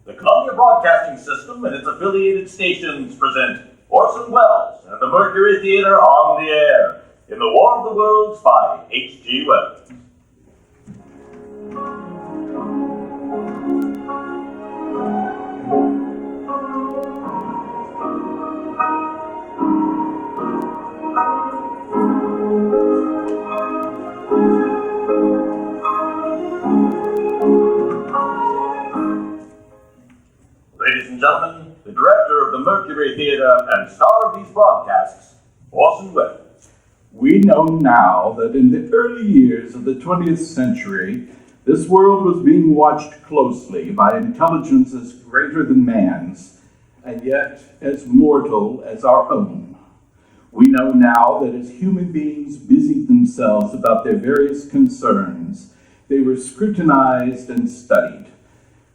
The Columbia Broadcasting System and its affiliated stations present Orson Welles and the Mercury Theatre on the air in The War of the Worlds by H.G. Wells. Ladies and gentlemen, the director of the Mercury Theatre and star of these broadcasts, Orson Welles. We know now that in the early years of the 20th century, this world was being watched closely by intelligences greater than man's, and yet as mortal as our own. We know now that as human beings busied themselves about their various concerns, they were scrutinized and studied,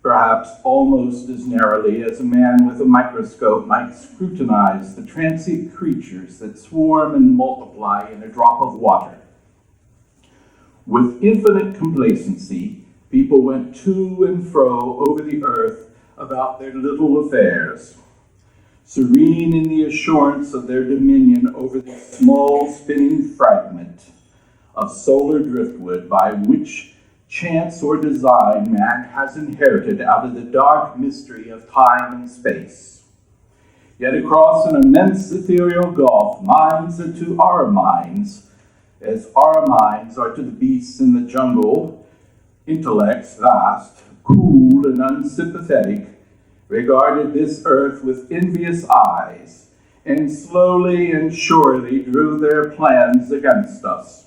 perhaps almost as narrowly as a man with a microscope might scrutinize the transient creatures that swarm and multiply in a drop of water. With infinite complacency, people went to and fro over the earth about their little affairs, serene in the assurance of their dominion over the small spinning fragment of solar driftwood by which chance or design man has inherited out of the dark mystery of time and space. Yet across an immense ethereal gulf, minds are to our minds, as our minds are to the beasts in the jungle, intellects vast, cool, and unsympathetic, regarded this earth with envious eyes, and slowly and surely drew their plans against us.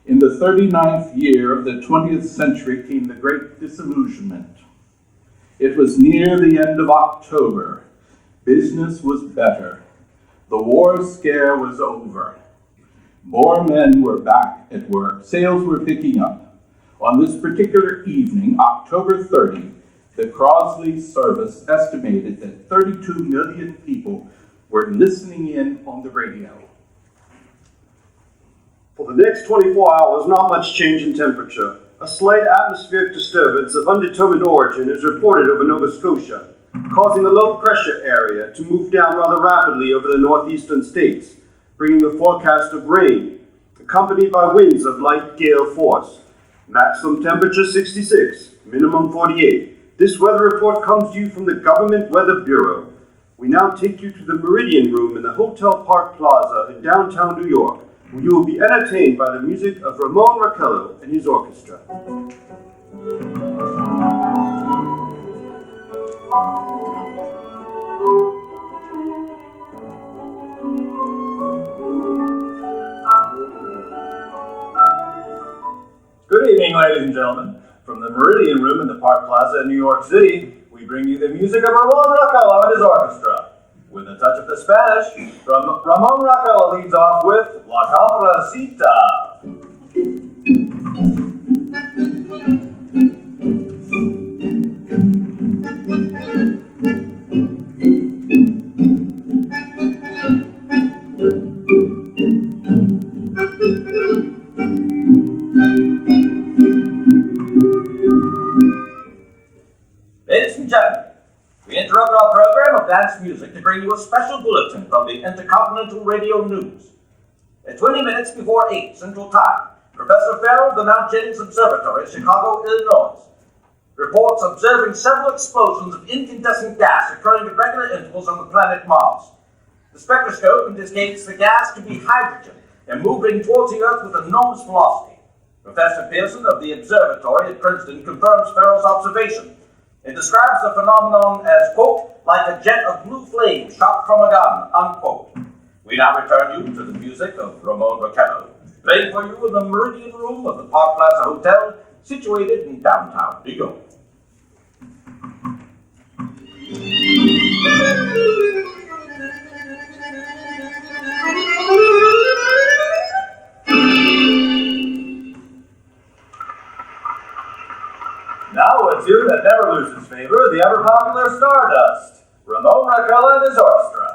In the 39th year of the 20th century came the Great Disillusionment. It was near the end of October. Business was better. The war scare was over. More men were back at work. Sales were picking up. On this particular evening, October 30, the Crosley service estimated that 32 million people were listening in on the radio. For the next 24 hours, not much change in temperature. A slight atmospheric disturbance of undetermined origin is reported over Nova Scotia, causing a low-pressure area to move down rather rapidly over the northeastern states, bringing a forecast of rain, accompanied by winds of light gale force. Maximum temperature 66, minimum 48. This weather report comes to you from the Government Weather Bureau. We now take you to the Meridian Room in the Hotel Park Plaza in downtown New York, where you will be entertained by the music of Ramon Raquello and his orchestra. Good evening, ladies and gentlemen. From the Meridian Room in the Park Plaza in New York City, we bring you the music of Ramon Raquello and his orchestra. With a touch of the Spanish, Ramon Raquello leads off with La Caperucita. Ladies and gentlemen, we interrupt our program of dance music to bring you a special bulletin from the Intercontinental Radio News. At 20 minutes before 8 Central Time, Professor Farrell of the Mount Jennings Observatory, Chicago, Illinois, reports observing several explosions of incandescent gas occurring at regular intervals on the planet Mars. The spectroscope indicates the gas to be hydrogen and moving towards the Earth with enormous velocity. Professor Pearson of the observatory at Princeton confirms Farrell's observation. It describes the phenomenon as, quote, like a jet of blue flame shot from a gun, unquote. We now return you to the music of Ramon Raquello, playing for you in the Meridian Room of the Park Plaza Hotel, situated in downtown New York. Now a tune that never loses favor, the ever-popular Stardust, Ramon Raquello and his orchestra.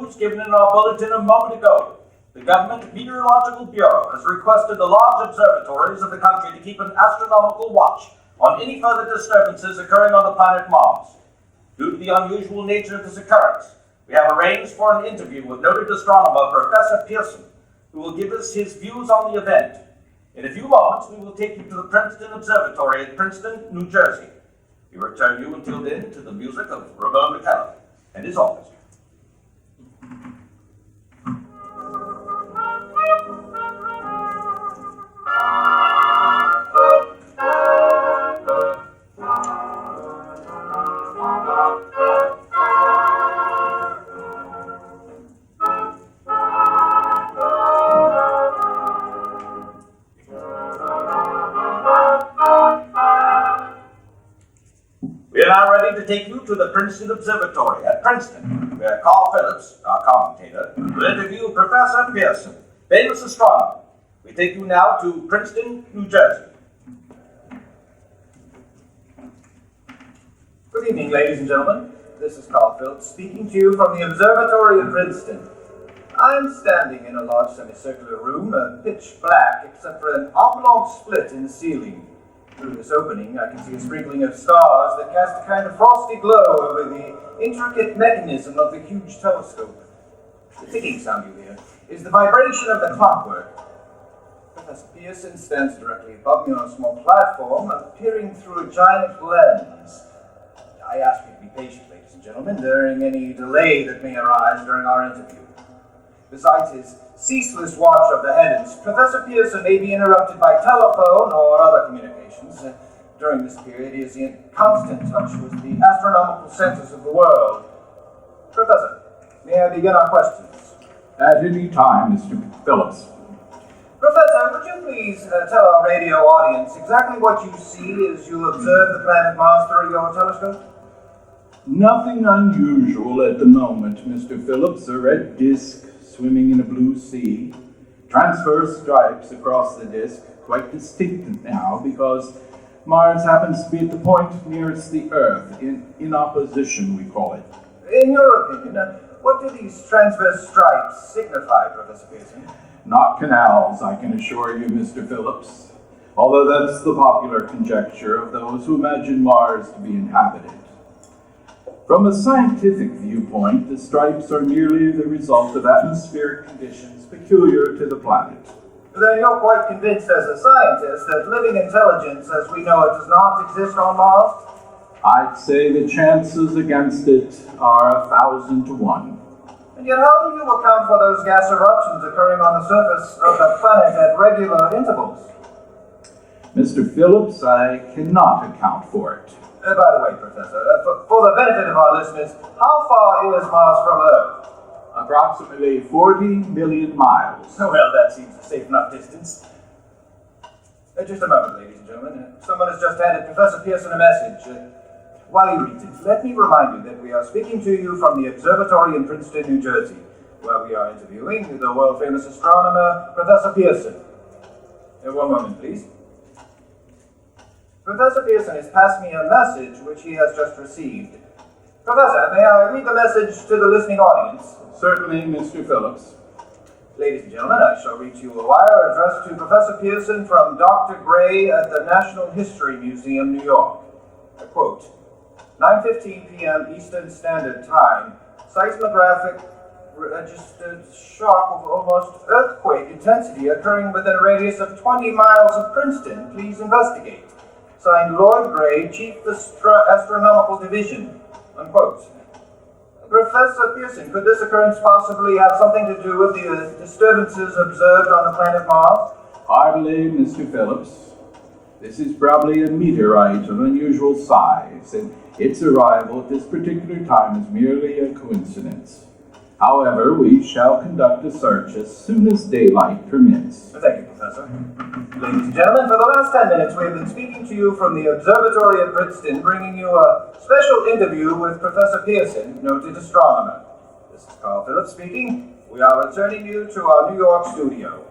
news given in our bulletin a moment ago, the Government Meteorological Bureau has requested the large observatories of the country to keep an astronomical watch on any further disturbances occurring on the planet Mars. Due to the unusual nature of this occurrence, we have arranged for an interview with noted astronomer Professor Pearson, who will give us his views on the event. In a few moments, we will take you to the Princeton Observatory at Princeton, New Jersey. We return you until then to the music of Machado and his orchestra. We are now ready to take you to the Princeton Observatory at Princeton, where Carl Phillips, our commentator, will interview Professor Pearson, famous astronomer. We take you now to Princeton, New Jersey. Good evening, ladies and gentlemen. This is Carl Phillips speaking to you from the Observatory of Princeton. I'm standing in a large semicircular room, pitch black except for an oblong split in the ceiling. Through this opening, I can see a sprinkling of stars that cast a kind of frosty glow over the intricate mechanism of the huge telescope. The ticking sound you hear is the vibration of the clockwork. Professor Pearson stands directly above me on a small platform, peering through a giant lens. I ask you to be patient, ladies and gentlemen, during any delay that may arise during our interview. Besides his ceaseless watch of the heavens, Professor Pearson may be interrupted by telephone or other communications. During this period, he is in constant touch with the astronomical centers of the world. Professor, may I begin our questions? At any time, Mr. Phillips. Professor, would you please tell our radio audience exactly what you see as you observe the planet Mars through your telescope? Nothing unusual at the moment, Mr. Phillips. A red disk swimming in a blue sea. Transverse stripes across the disk, quite distinct now because Mars happens to be at the point nearest the Earth, in opposition, we call it. In your opinion, what do these transverse stripes signify, Professor Pearson? Not canals, I can assure you, Mr. Phillips, although that's the popular conjecture of those who imagine Mars to be inhabited. From a scientific viewpoint, the stripes are merely the result of atmospheric conditions peculiar to the planet. Then you're quite convinced as a scientist that living intelligence as we know it does not exist on Mars? I'd say the chances against it are 1,000 to 1. And yet how do you account for those gas eruptions occurring on the surface of the planet at regular intervals? Mr. Phillips, I cannot account for it. By the way, Professor, for the benefit of our listeners, how far is Mars from Earth? Approximately 40 million miles. Oh, well, that seems a safe enough distance. Just a moment, ladies and gentlemen. Someone has just handed Professor Pearson a message. While he reads it, let me remind you that we are speaking to you from the Observatory in Princeton, New Jersey, where we are interviewing the world-famous astronomer, Professor Pearson. One moment, please. Professor Pearson has passed me a message which he has just received. Professor, may I read the message to the listening audience? Certainly, Mr. Phillips. Ladies and gentlemen, I shall read to you a wire addressed to Professor Pearson from Dr. Gray at the National History Museum, New York. A quote, 9:15 p.m. Eastern Standard Time, seismographic registered shock of almost earthquake intensity occurring within a radius of 20 miles of Princeton. Please investigate. Signed, Lloyd Gray, Chief Astronomical Division. Unquote. Professor Pearson, could this occurrence possibly have something to do with the disturbances observed on the planet Mars? Hardly, Mr. Phillips. This is probably a meteorite of unusual size, and its arrival at this particular time is merely a coincidence. However, we shall conduct a search as soon as daylight permits. Thank you, Professor. Ladies and gentlemen, for the last 10 minutes, we have been speaking to you from the Observatory at Princeton, bringing you a special interview with Professor Pearson, noted astronomer. This is Carl Phillips speaking. We are returning you to our New York studio.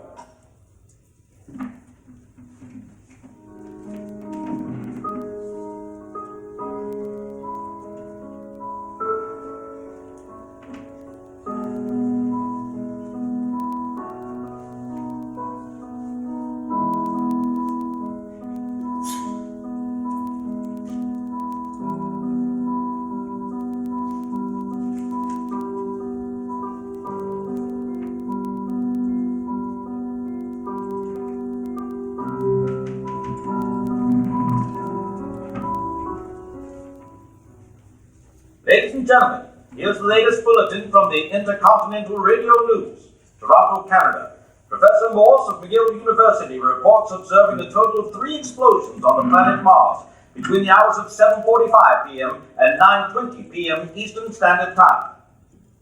and gentlemen, here's the latest bulletin from the Intercontinental Radio News, Toronto, Canada. Professor Morse of McGill University reports observing a total of 3 explosions on the planet Mars between the hours of 7:45 p.m. and 9:20 p.m. Eastern Standard Time.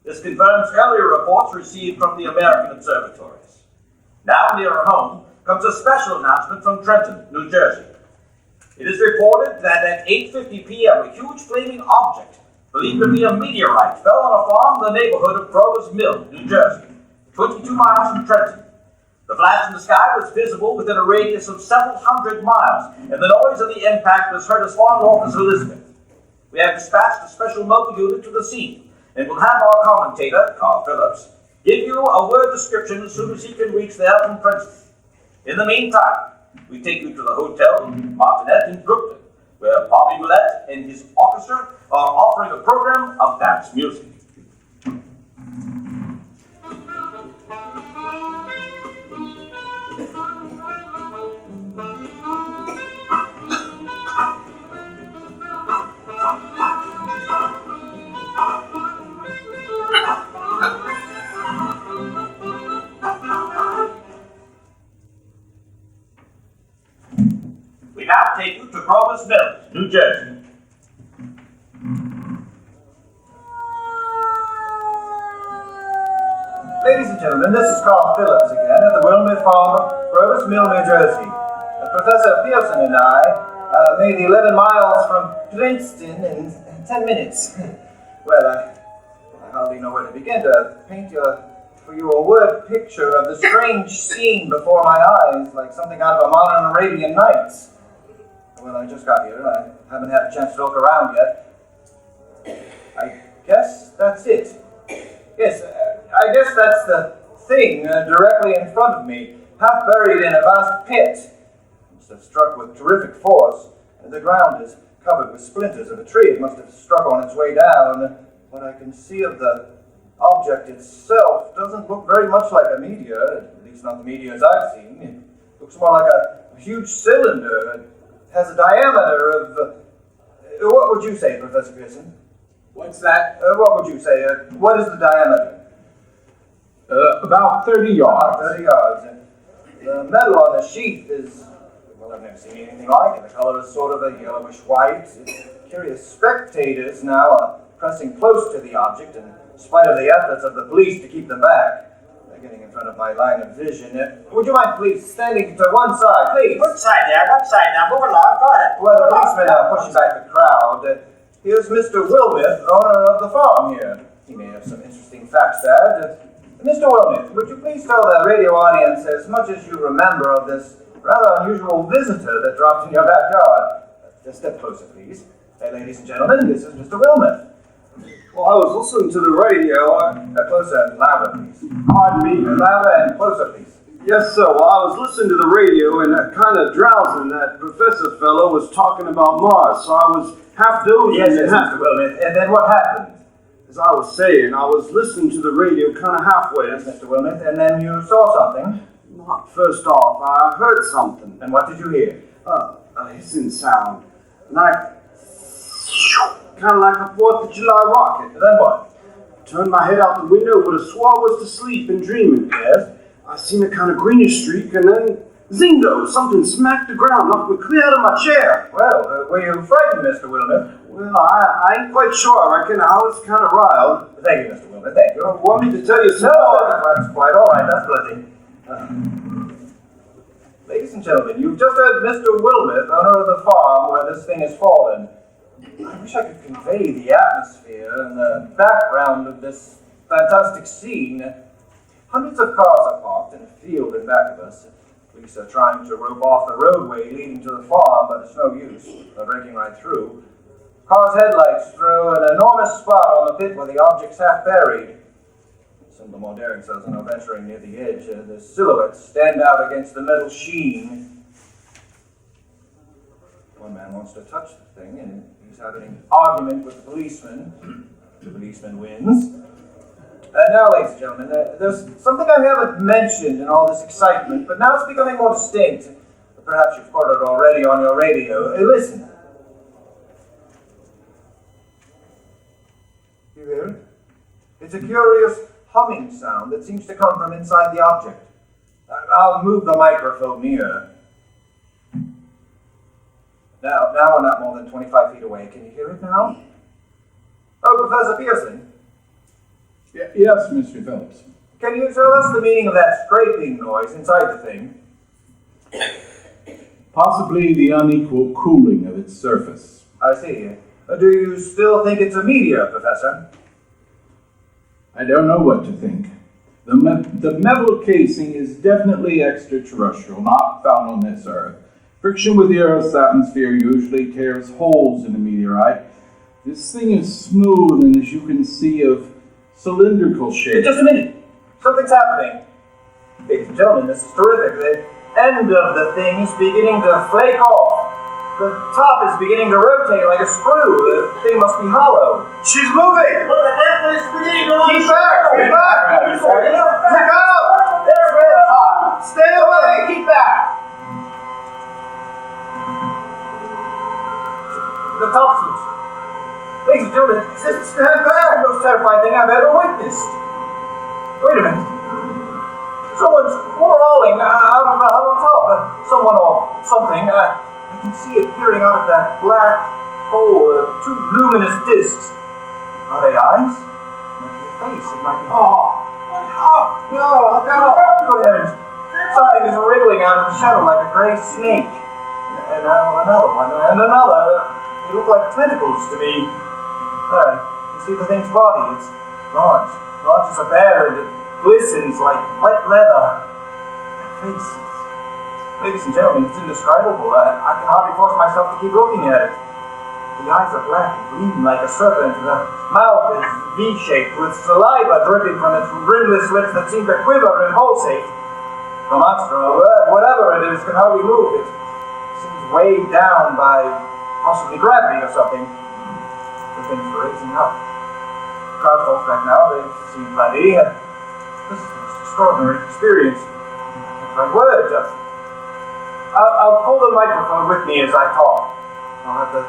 This confirms earlier reports received from the American observatories. Now, nearer home, comes a special announcement from Trenton, New Jersey. It is reported that at 8:50 p.m., a huge flaming object, believed to be a meteorite, fell on a farm in the neighborhood of Grover's Mill, New Jersey, 22 miles from Trenton. The flash in the sky was visible within a radius of several hundred miles, and the noise of the impact was heard as far north as Elizabeth. We have dispatched a special mobile unit to the scene, and will have our commentator, Carl Phillips, give you a word description as soon as he can reach there from Princeton. In the meantime, we take you to the Hotel Martinet in Brooklyn, where Bobby Willett and his orchestra are offering a program of dance music. We now take you to Grover's Mill, New Jersey. Ladies and gentlemen, this is Carl Phillips again at the Wilmette Farm, Grover's Mill, New Jersey. Professor Pearson and I made the 11 miles from Princeton in 10 minutes. Well, I hardly know where to begin to paint for you a word picture of the strange scene before my eyes, like something out of a modern Arabian Nights. Well, I just got here. I haven't had a chance to look around yet. I guess that's it. Yes, I guess that's the thing directly in front of me, half buried in a vast pit. It must have struck with terrific force. The ground is covered with splinters of a tree. It must have struck on its way down. What I can see of the object itself doesn't look very much like a meteor, at least not the meteors I've seen. It looks more like a huge cylinder. It has a diameter of... what would you say, Professor Pearson? What's that? What would you say? What is the diameter? About 30 yards. 30 yards. The metal on the sheath is, well, I've never seen anything like it. The color is sort of a yellowish white. Curious spectators now are pressing close to the object in spite of the efforts of the police to keep them back. They're getting in front of my line of vision. Would you mind, please, standing to one side, please? One side there, one side now. Move along. Go ahead. Well, the policemen are pushing back the crowd. Here's Mr. Wilmeth, owner of the farm here. He may have some interesting facts to add. Mr. Wilmeth, would you please tell the radio audience as much as you remember of this rather unusual visitor that dropped in your backyard? Just step closer, please. Hey, ladies and gentlemen, this is Mr. Wilmeth. Well, I was listening to the radio. Closer and louder, please. Pardon me. Louder and closer, please. Yes, sir. Well, I was listening to the radio and kind of drowsing. That professor fellow was talking about Mars, so I was half dozing. Yes, Mr. Wilmeth. And then what happened? As I was saying, I was listening to the radio kind of halfway. Yes, Mr. Wilmeth. And then you saw something. Not first off, I heard something. And what did you hear? A hissing sound. Like, kind of like a 4th of July rocket. And then what? Turned my head out the window, but I swore I was to sleep and dreaming. Yes? I seen a kind of greenish streak, and then, zingo, something smacked the ground, knocked me clear out of my chair. Well, were you frightened, Mr. Wilmeth? Well, I ain't quite sure. I reckon I was kind of riled. Thank you, Mr. Wilmeth. Thank you. Want me to tell you some No, more? that's quite all right. That's plenty. Ladies and gentlemen, you've just heard Mr. Wilmeth, owner of the farm where this thing has fallen. I wish I could convey the atmosphere and the background of this fantastic scene. Hundreds of cars are parked in a field in back of us. Police are trying to rope off the roadway leading to the farm, but it's no use. They're breaking right through. Car's headlights throw an enormous spot on the pit where the object's half buried. Some of the more daring cells are now venturing near the edge. The silhouettes stand out against the metal sheen. One man wants to touch the thing, and he's having an argument with the policeman. The policeman wins. Now, ladies and gentlemen, there's something I haven't mentioned in all this excitement, but now it's becoming more distinct. Perhaps you've heard it already on your radio. Listen. hear it? It's a curious humming sound that seems to come from inside the object. I'll move the microphone nearer. Now we're not more than 25 feet away. Can you hear it now? Oh, Professor Pearson. Yes, Mr. Phillips. Can you tell us the meaning of that scraping noise inside the thing? Possibly the unequal cooling of its surface. I see. Do you still think it's a meteor, Professor? I don't know what to think. The metal casing is definitely extraterrestrial, not found on this Earth. Friction with the Earth's atmosphere usually tears holes in a meteorite. This thing is smooth and, as you can see, of cylindrical shape. Just a minute. Something's happening. Ladies and gentlemen, this is terrific. The end of the thing is beginning to flake off. The top is beginning to rotate like a screw. The thing must be hollow. She's moving! Look, the death is beginning to Keep back! Keep back! Look out! There's red hot. Stay away! Keep back! The top's loose. Ladies and gentlemen, this is the most terrifying thing I've ever witnessed. Wait a minute. Someone's crawling out of the top. Someone or something. I can see it peering out of that black hole. Two luminous discs. Are they eyes? It might be a face. It might be... Oh, no, look out. Good heavens. Something is wriggling out of the shadow like a gray snake. And another one. And another. They look like tentacles to me. There, you see the thing's body. It's large as a bear, and it glistens like white leather. That face, ladies and gentlemen, it's indescribable. I can hardly force myself to keep looking at it. The eyes are black and gleam like a serpent. The mouth is V-shaped, with saliva dripping from its rimless lips that seem to quiver and pulsate. The monster, whatever it is, can hardly move. It seems weighed down by possibly gravity or something. The thing's raising up. The crowd falls back now. They've seen plenty. This is the most extraordinary experience. I can't find words. I'll pull the microphone with me as I talk. I'll have to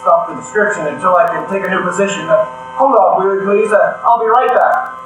stop the description until I can take a new position. Hold on, will you please? I'll be right back.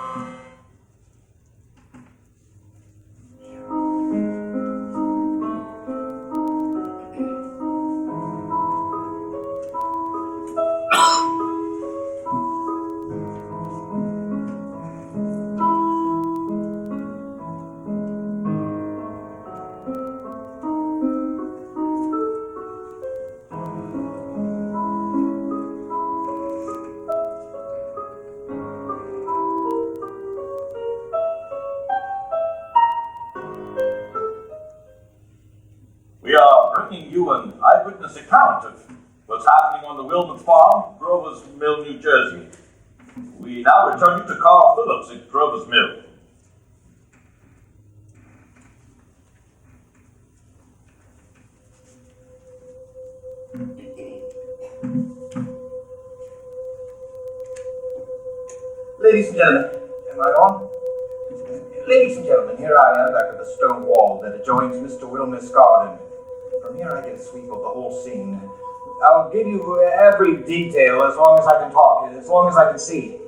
Bringing you an eyewitness account of what's happening on the Wilmot Farm, Grover's Mill, New Jersey. We now return you to Carl Phillips at Grover's Mill. Ladies and gentlemen, am I on? Ladies and gentlemen, here I am back at the stone wall that adjoins Mr. Wilmer's garden. From here I get a sweep of the whole scene. I'll give you every detail as long as I can talk, as long as I can see.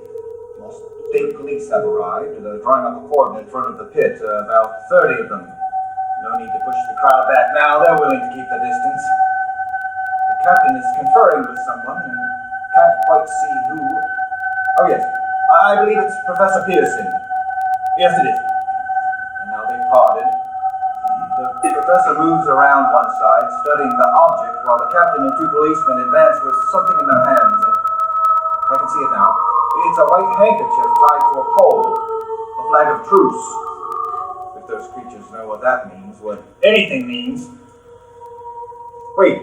Most state police have arrived. They're drawing up a cordon in front of the pit, about 30 of them. No need to push the crowd back now. They're willing to keep the distance. The captain is conferring with someone and can't quite see who. Oh yes, I believe it's Professor Pearson. Yes, it is. And now they've parted. The professor moves around one side, studying the object, while the captain and two policemen advance with something in their hands. I can see it now. It's a white handkerchief tied to a pole, a flag of truce. If those creatures know what that means, what anything means. Wait,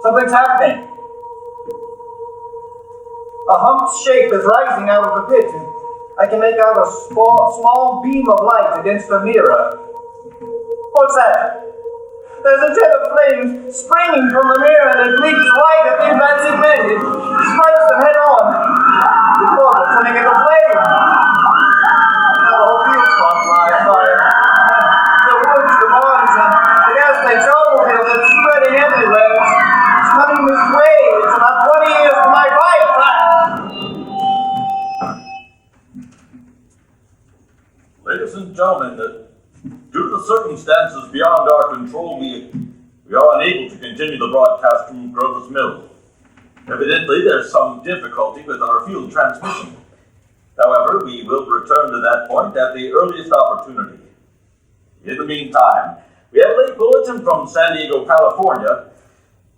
something's happening. A humped shape is rising out of the pit. I can make out a small beam of light against a mirror. What's that? There's a jet of flame springing from the mirror and it leaps right at the advancing men. It strikes them head on. Before they're turning into flame. Now the whole field's caught fire. The woods, the barns, and the gas tanks, automobiles, it's spreading everywhere. It's coming this way. It's about 20 years to my right. Ladies and gentlemen, due to the circumstances beyond our control, we are unable to continue the broadcast from Grover's Mill. Evidently, there's some difficulty with our field transmission. However, we will return to that point at the earliest opportunity. In the meantime, we have a late bulletin from San Diego, California.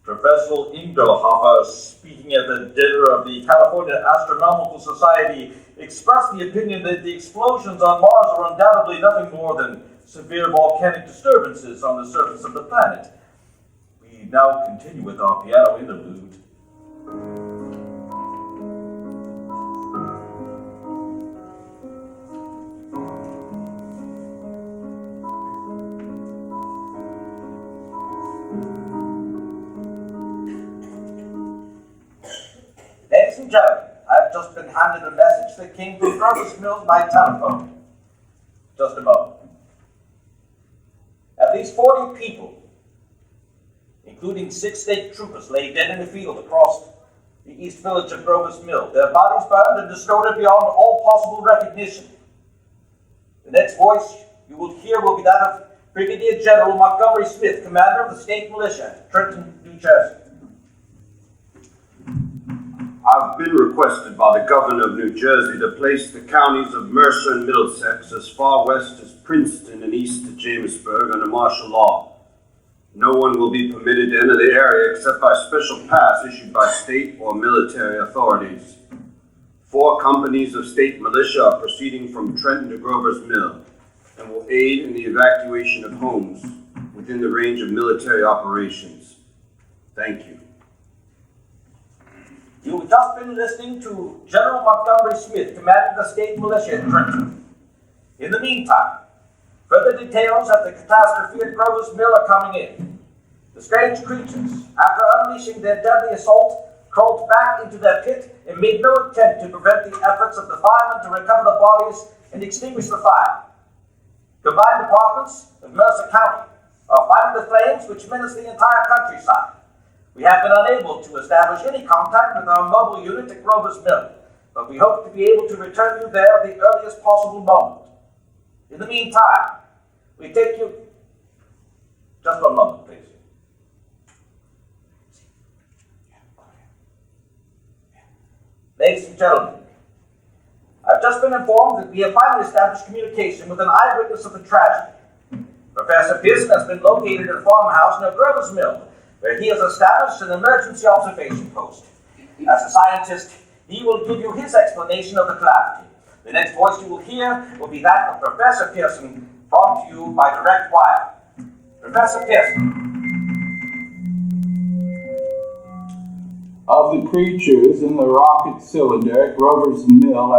Professor Ingelhofer, speaking at the dinner of the California Astronomical Society, expressed the opinion that the explosions on Mars are undoubtedly nothing more than severe volcanic disturbances on the surface of the planet. We now continue with our piano interlude. Ladies and gentlemen, I've just been handed a message that came from Grover's Mills by telephone. Just a moment. At least 40 people, including 6 state troopers, lay dead in the field across the east village of Grover's Mill. Their bodies burned and distorted beyond all possible recognition. The next voice you will hear will be that of Brigadier General Montgomery Smith, commander of the state militia at Trenton, New Jersey. I've been requested by the governor of New Jersey to place the counties of Mercer and Middlesex as far west as Princeton and east to Jamesburg under martial law. No one will be permitted to enter the area except by special pass issued by state or military authorities. 4 companies of state militia are proceeding from Trenton to Grover's Mill and will aid in the evacuation of homes within the range of military operations. Thank you. You've just been listening to General Montgomery Smith, commanding the state militia at Trenton. In the meantime, further details of the catastrophe at Grover's Mill are coming in. The strange creatures, after unleashing their deadly assault, crawled back into their pit and made no attempt to prevent the efforts of the firemen to recover the bodies and extinguish the fire. Combined departments of Mercer County are fighting the flames which menace the entire countryside. We have been unable to establish any contact with our mobile unit at Grover's Mill, but we hope to be able to return you there at the earliest possible moment. In the meantime, we take you... Just 1 moment, please. Ladies and gentlemen, I've just been informed that we have finally established communication with an eyewitness of the tragedy. Professor Pearson has been located at a farmhouse near Grover's Mill, where he has established an emergency observation post. As a scientist, he will give you his explanation of the calamity. The next voice you will hear will be that of Professor Pearson, brought to you by direct wire. Professor Pearson. Of the creatures in the rocket cylinder at Grover's Mill,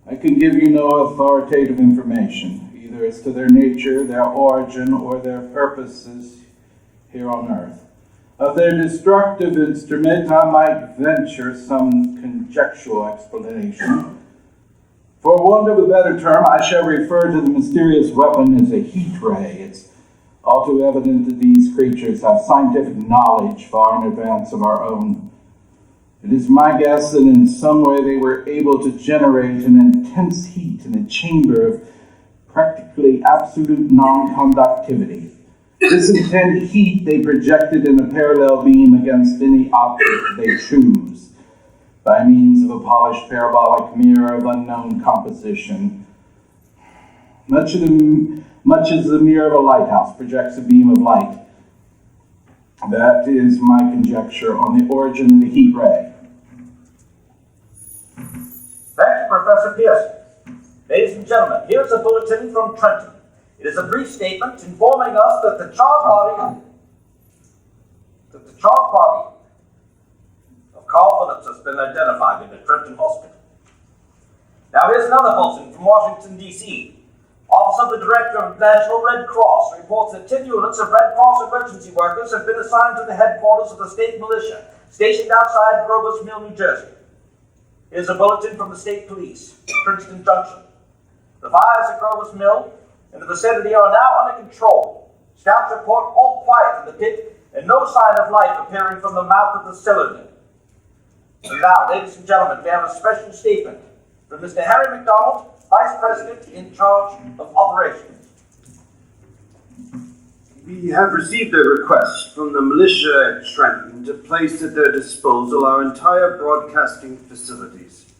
I can give you no authoritative information, either as to their nature, their origin, or their purposes here on Earth. Of their destructive instrument, I might venture some conjectural explanation. For want of a better term, I shall refer to the mysterious weapon as a heat ray. It's all too evident that these creatures have scientific knowledge far in advance of our own. It is my guess that in some way they were able to generate an intense heat in a chamber of practically absolute non-conductivity. This intense heat they projected in a parallel beam against any object they choose, by means of a polished parabolic mirror of unknown composition. Much as the mirror of a lighthouse projects a beam of light. That is my conjecture on the origin of the heat ray. Thank you, Professor Pearson. Ladies and gentlemen, here's a bulletin from Trenton. It is a brief statement informing us that the charred body of Carl Phillips has been identified in the Trenton Hospital. Now here's another bulletin from Washington, D.C. Office of the Director of National Red Cross reports that 10 units of Red Cross emergency workers have been assigned to the headquarters of the state militia, stationed outside Grover's Mill, New Jersey. Here's a bulletin from the state police, Princeton Junction. The fires at Grover's Mill and the vicinity are now under control. Scouts report all quiet in the pit and no sign of life appearing from the mouth of the cylinder. And now, ladies and gentlemen, we have a special statement from Mr. Harry McDonald, Vice President in charge of operations. We have received a request from the militia at Trenton to place at their disposal our entire broadcasting facilities.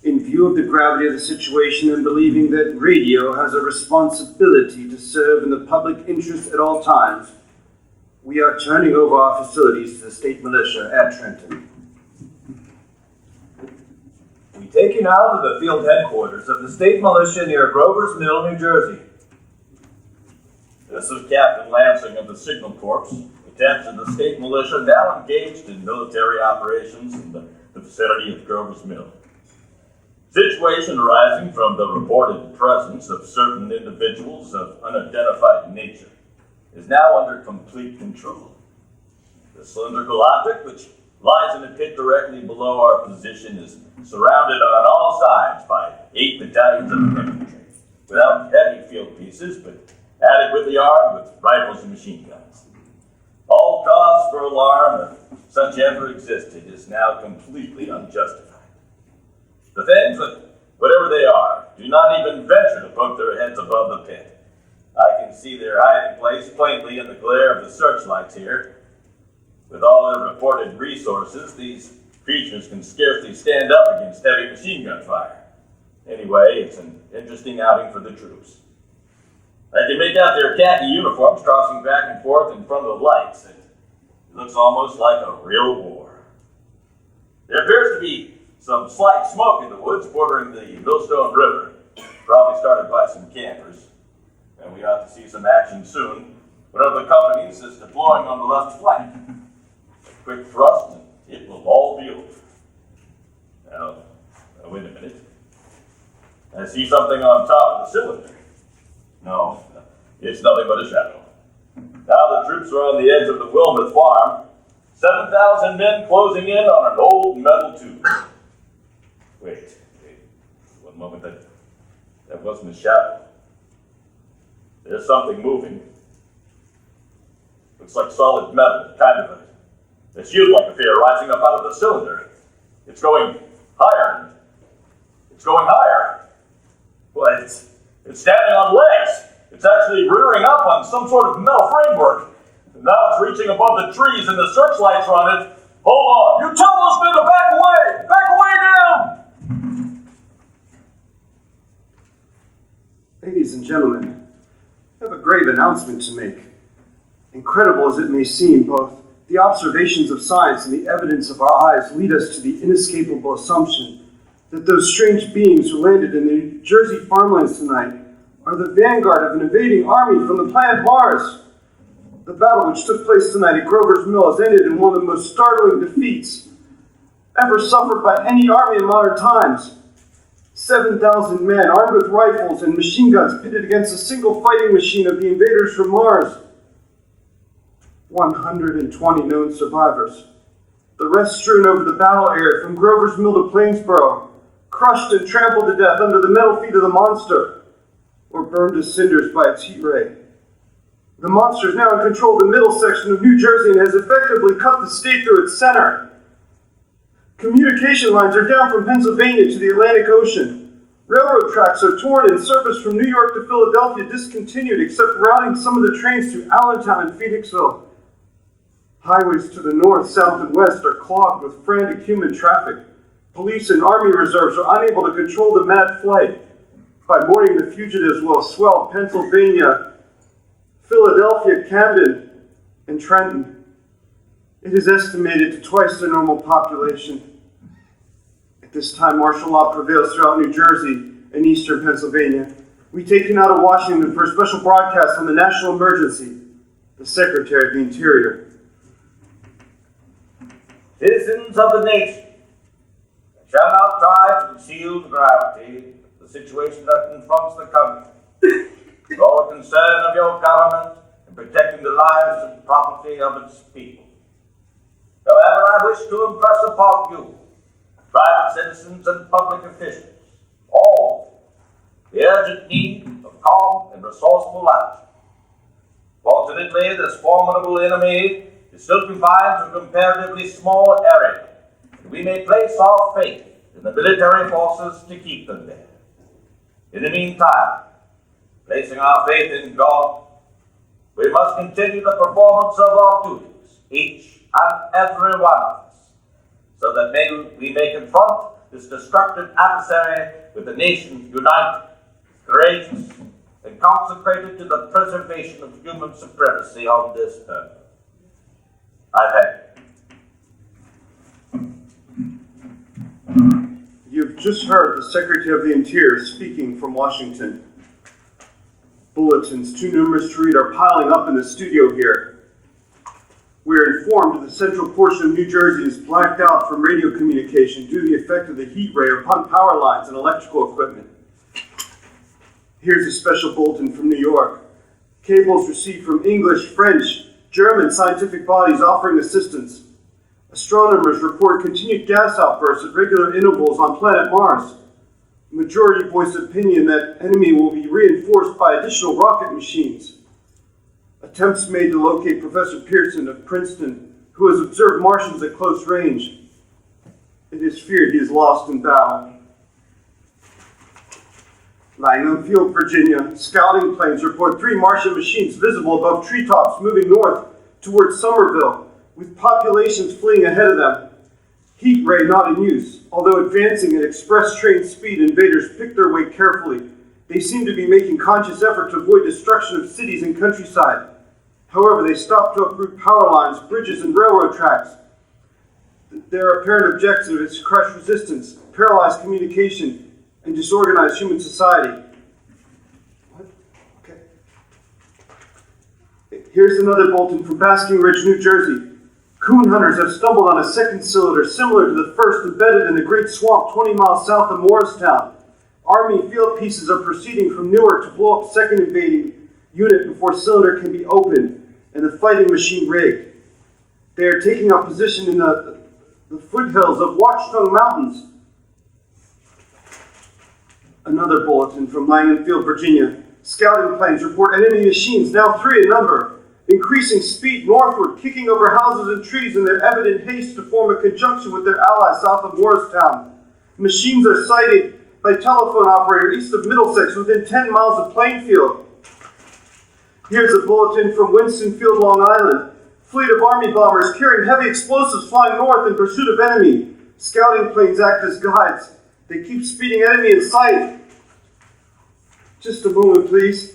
In view of the gravity of the situation and believing that radio has a responsibility to serve in the public interest at all times, we are turning over our facilities to the state militia at Trenton. We take you now to the field headquarters of the state militia near Grover's Mill, New Jersey. This is Captain Lansing of the Signal Corps, attached to the state militia now engaged in military operations in the vicinity of Grover's Mill. Situation arising from the reported presence of certain individuals of unidentified nature is now under complete control. The cylindrical object, which lies in a pit directly below our position, is surrounded on all sides by 8 battalions of infantry, without heavy field pieces, but adequately armed with rifles and machine guns. All cause for alarm, if such ever existed, is now completely unjustified. The things, whatever they are, do not even venture to poke their heads above the pit. I can see their hiding place plainly in the glare of the searchlights here. With all their reported resources, these creatures can scarcely stand up against heavy machine gun fire. Anyway, it's an interesting outing for the troops. I can make out their khaki uniforms crossing back and forth in front of the lights. It looks almost like a real war. There appears to be some slight smoke in the woods bordering the Millstone River, probably started by some campers. And we ought to see some action soon. One of the companies is deploying on the left flank. A quick thrust and it will all be over. Now, wait a minute. I see something on top of the cylinder. No, it's nothing but a shadow. Now the troops are on the edge of the Wilmot farm. 7,000 men closing in on an old metal tube. Wait, one moment, that wasn't a shadow. There's something moving. Looks like solid metal, kind of a shield-like affair rising up out of the cylinder. It's going higher. It's going higher. Well, it's standing on legs. It's actually rearing up on some sort of metal framework. And now it's reaching above the trees and the searchlights are on it. Hold on. You tell those men to back away! Back away now! Ladies and gentlemen, I have a grave announcement to make. Incredible as it may seem, both the observations of science and the evidence of our eyes lead us to the inescapable assumption that those strange beings who landed in the New Jersey farmlands tonight are the vanguard of an invading army from the planet Mars. The battle which took place tonight at Grover's Mill has ended in one of the most startling defeats ever suffered by any army in modern times. 7,000 men armed with rifles and machine guns pitted against a single fighting machine of the invaders from Mars. 120 known survivors. The rest strewn over the battle area from Grover's Mill to Plainsboro, crushed and trampled to death under the metal feet of the monster, or burned to cinders by its heat ray. The monster is now in control of the middle section of New Jersey and has effectively cut the state through its center. Communication lines are down from Pennsylvania to the Atlantic Ocean. Railroad tracks are torn and service from New York to Philadelphia discontinued except routing some of the trains to Allentown and Phoenixville. Highways to the north, south, and west are clogged with frantic human traffic. Police and army reserves are unable to control the mad flight. By morning, the fugitives will have swelled Pennsylvania, Philadelphia, Camden, and Trenton. It is estimated to twice the normal population. At this time, martial law prevails throughout New Jersey and eastern Pennsylvania. We take you now to Washington for a special broadcast on the national emergency. The Secretary of the Interior. Citizens of the nation, I shall not try to conceal the gravity of the situation that confronts the country. With all the concern of your government in protecting the lives and property of its people. However, I wish to impress upon you, private citizens and public officials, all the urgent need of calm and resourceful action. Fortunately, this formidable enemy is still confined to a comparatively small area, and we may place our faith in the military forces to keep them there. In the meantime, placing our faith in God, we must continue the performance of our duties, each and every one of us, so that we may confront this destructive adversary with a nation united, courageous, and consecrated to the preservation of human supremacy on this earth. I thank you. You've just heard the Secretary of the Interior speaking from Washington. Bulletins, too numerous to read, are piling up in the studio here. We are informed that the central portion of New Jersey is blacked out from radio communication due to the effect of the heat ray upon power lines and electrical equipment. Here's a special bulletin from New York. Cables received from English, French, German scientific bodies offering assistance. Astronomers report continued gas outbursts at regular intervals on planet Mars. Majority voiced opinion that enemy will be reinforced by additional rocket machines. Attempts made to locate Professor Pearson of Princeton, who has observed Martians at close range. It is feared he is lost in battle. Langham Field, Virginia, scouting planes report 3 Martian machines visible above treetops moving north towards Somerville, with populations fleeing ahead of them. Heat ray not in use. Although advancing at express train speed, invaders pick their way carefully. They seem to be making conscious effort to avoid destruction of cities and countryside. However, they stop to uproot power lines, bridges, and railroad tracks. Their apparent objective is to crush resistance, paralyze communication, and disorganize human society. What? Okay. Here's another bulletin from Basking Ridge, New Jersey. Coon hunters have stumbled on a second cylinder similar to the first embedded in the Great Swamp 20 miles south of Morristown. Army field pieces are proceeding from Newark to blow up second invading unit before cylinder can be opened and the fighting machine rigged. They are taking up position in the foothills of Watchung Mountains. Another bulletin from Langham Field, Virginia. Scouting planes report enemy machines, now 3 in number, increasing speed northward, kicking over houses and trees in their evident haste to form a conjunction with their allies south of Morristown. Machines are sighted by telephone operator east of Middlesex within 10 miles of Plainfield. Here's a bulletin from Winstonfield, Long Island. Fleet of Army bombers carrying heavy explosives flying north in pursuit of enemy. Scouting planes act as guides. They keep speeding enemy in sight. Just a moment, please.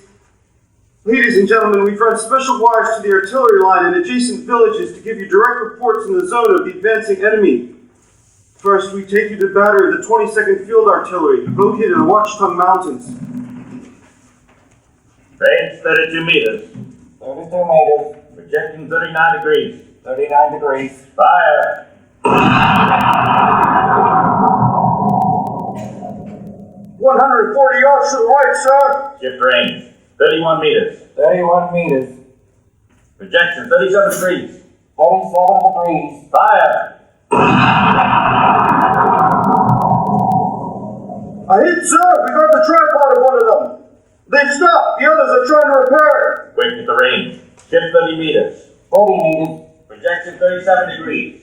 Ladies and gentlemen, we've run special wires to the artillery line and adjacent villages to give you direct reports in the zone of the advancing enemy. First, we take you to battery of the 22nd Field Artillery, located in the Watchung Mountains. Range 32 meters. 32 meters. Projecting 39 degrees. 39 degrees. Fire! 140 yards to the right, sir. Shift range 31 meters. 31 meters. Projection 37 degrees. 37 degrees. Fire! I hit, sir. We got the tripod of one of them. They've stopped. The others are trying to repair it. Quick at the range. Shift 30 meters. 30 meters. Projection 37 degrees.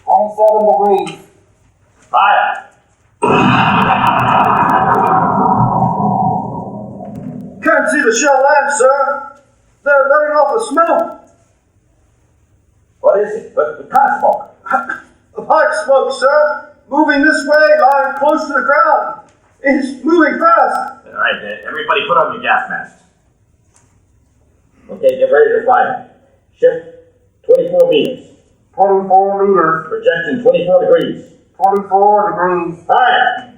27 degrees. Fire! Can't see the shell land, sir. They're letting off a smoke. What is it? What kind of smoke? A pipe smoke, sir. Moving this way, lying close to the ground. It's moving fast. All right, everybody put on your gas masks. Okay, get ready to fly. Shift 24 meters. 24 meters. Projection 24 degrees. 24 degrees. Fire!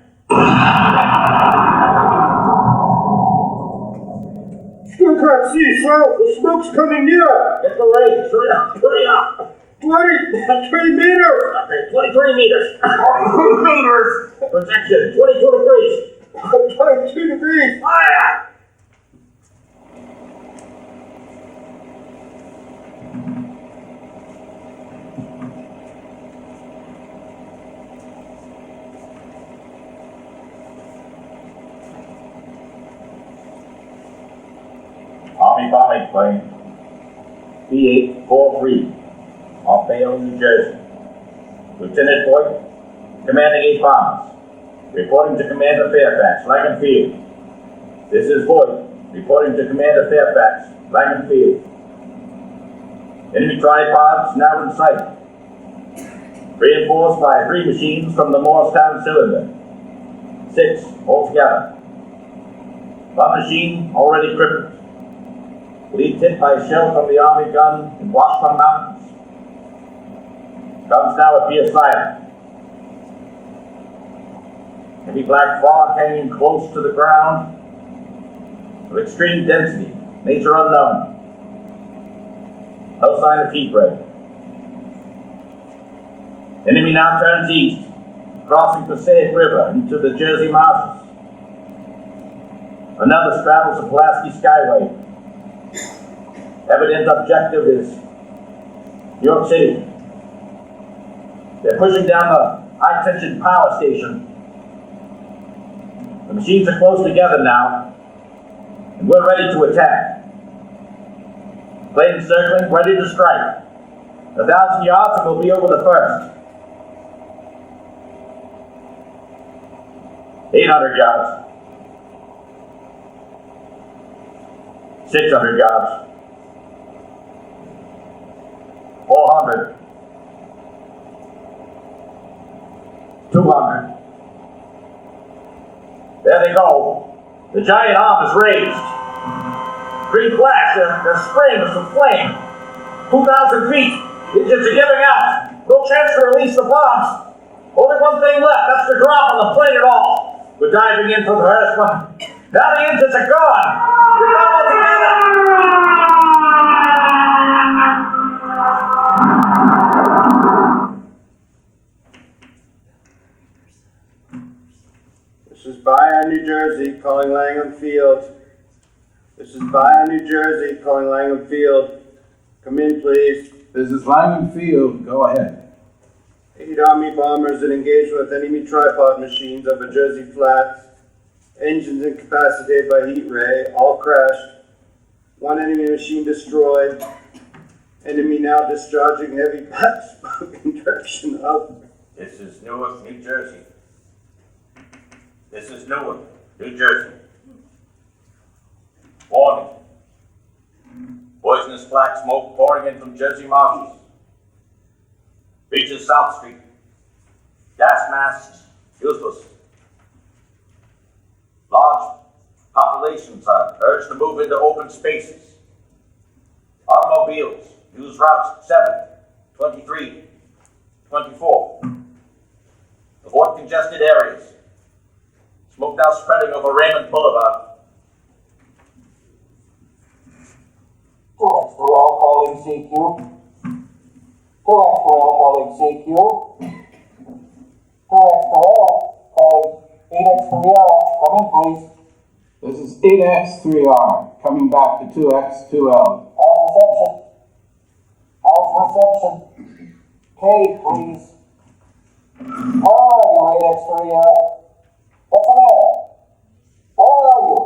Still can't see, sir. The smoke's coming near. Get the range. Hurry up. Hurry up. 23 meters. Okay, 23 meters. 22 meters. Projection 22 degrees. 22 degrees. Fire! Army bombing plane P-843 off Bayonne, New Jersey. Lieutenant Boyd, commanding 8 bombers. Reporting to Commander Fairfax, Langham Field. This is Boyd, reporting to Commander Fairfax, Langham Field. Enemy tripods now in sight. Reinforced by 3 machines from the Morristown cylinder. 6 altogether. 1 machine already crippled. Lead hit by a shell from the Army gun in Washburn Mountains. Guns now appear silent. Heavy black fog hanging close to the ground. Of extreme density, nature unknown. No sign of heat ray. Enemy now turns east, crossing Passaic River into the Jersey marshes. Another straddles the Pulaski Skyway. Evident objective is New York City. They're pushing down the high-tension power station. The machines are close together now, and we're ready to attack. Planes circling, ready to strike. 1,000 yards and we'll be over the first. 800 yards. 600 yards. 400. 200. There they go. The giant arm is raised. Green flash, they're spraying with some flame. 2,000 feet. Engines are giving out. No chance to release the bombs. Only one thing left. That's the drop on the plane at all. We're diving in for the first one. Now the engines are gone. We're gone altogether. This is Bayonne, New Jersey, calling Langham Field. This is Bayonne, New Jersey, calling Langham Field. Come in, please. This is Langham Field. Go ahead. 8 Army bombers that engaged with enemy tripod machines over Jersey Flats. Engines incapacitated by heat ray, all crashed. 1 enemy machine destroyed. Enemy now discharging heavy black smoke in direction of. This is Newark, New Jersey. This is Newark, New Jersey. Warning. Poisonous black smoke pouring in from Jersey marshes. Reaches South Street. Gas masks useless. Large populations are urged to move into open spaces. Automobiles use routes 7, 23, 24. Avoid congested areas. Smoke now spreading over Raymond Boulevard. 2X2L calling CQ. 2X2L calling CQ. 2X2L calling 8X3L. Come in, please. This is 8X3R, coming back to 2X2L. How's reception? K, please. Where are you, 8X3L? What's the matter? Where are you?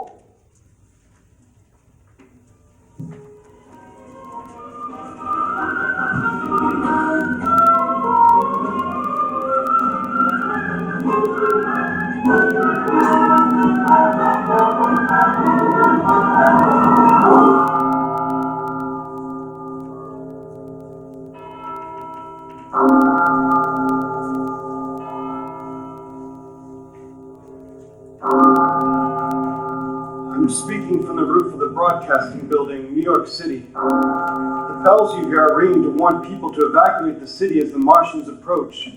I'm speaking from the roof of the broadcasting building, New York City. The bells you hear are ringing to warn people to evacuate the city as the Martians approach.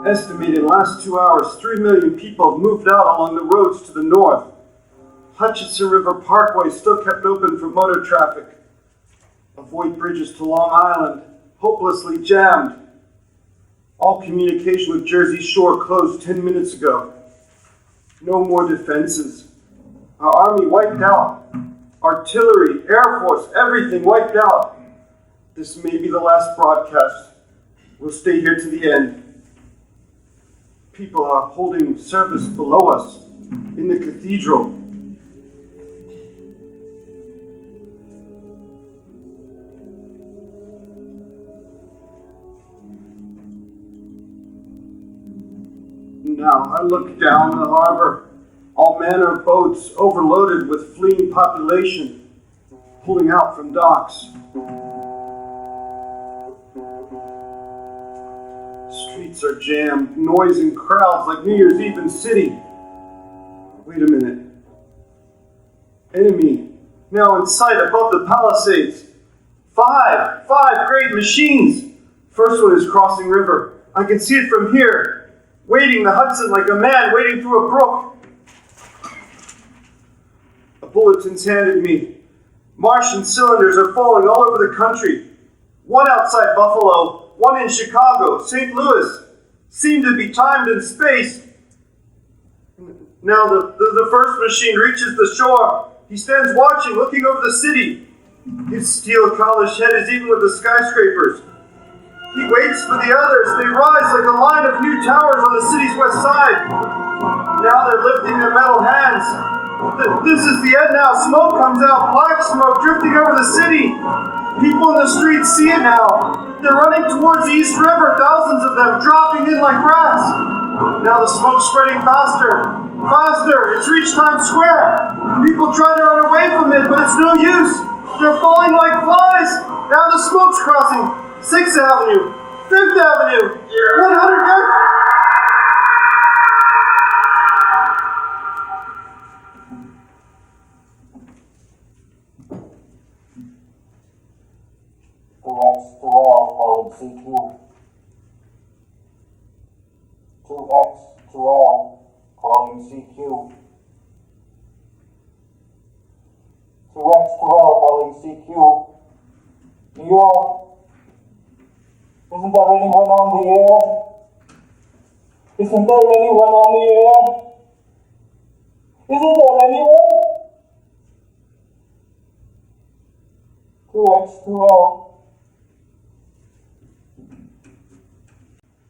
Estimated in the last 2 hours, 3 million people have moved out along the roads to the north. Hutchinson River Parkway still kept open for motor traffic. Avoid bridges to Long Island, hopelessly jammed. All communication with Jersey Shore closed 10 minutes ago. No more defenses. Our army wiped out. Artillery, Air Force, everything wiped out. This may be the last broadcast. We'll stay here to the end. People are holding service below us in the cathedral. Now I look down the harbor all manner of boats overloaded with fleeing population, pulling out from docks. Streets are jammed, noise and crowds like New Year's Eve in city. Wait a minute. Enemy, now in sight above the palisades. Five great machines. First one is crossing river. I can see it from here, wading the Hudson like a man wading through a brook. A bulletin's handed me. Martian cylinders are falling all over the country. One outside Buffalo, one in Chicago, St. Louis. Seem to be timed in space. Now the first machine reaches the shore. He stands watching, looking over the city. His steel-polished head is even with the skyscrapers. He waits for the others. They rise like a line of new towers on the city's west side. Now they're lifting their metal hands. This is the end now. Smoke comes out, black smoke drifting over the city. People in the streets see it now. They're running towards the East River, thousands of them dropping in like rats. Now the smoke's spreading faster. Faster! It's reached Times Square! People try to run away from it, but it's no use! They're falling like flies! Now the smoke's crossing 6th Avenue, 5th Avenue, 100th... X to L followed CQ. 2X to L calling CQ. 2X to L calling CQ. New York. Isn't there anyone on the air? Isn't there anyone on the air? Isn't there anyone? 2X to L.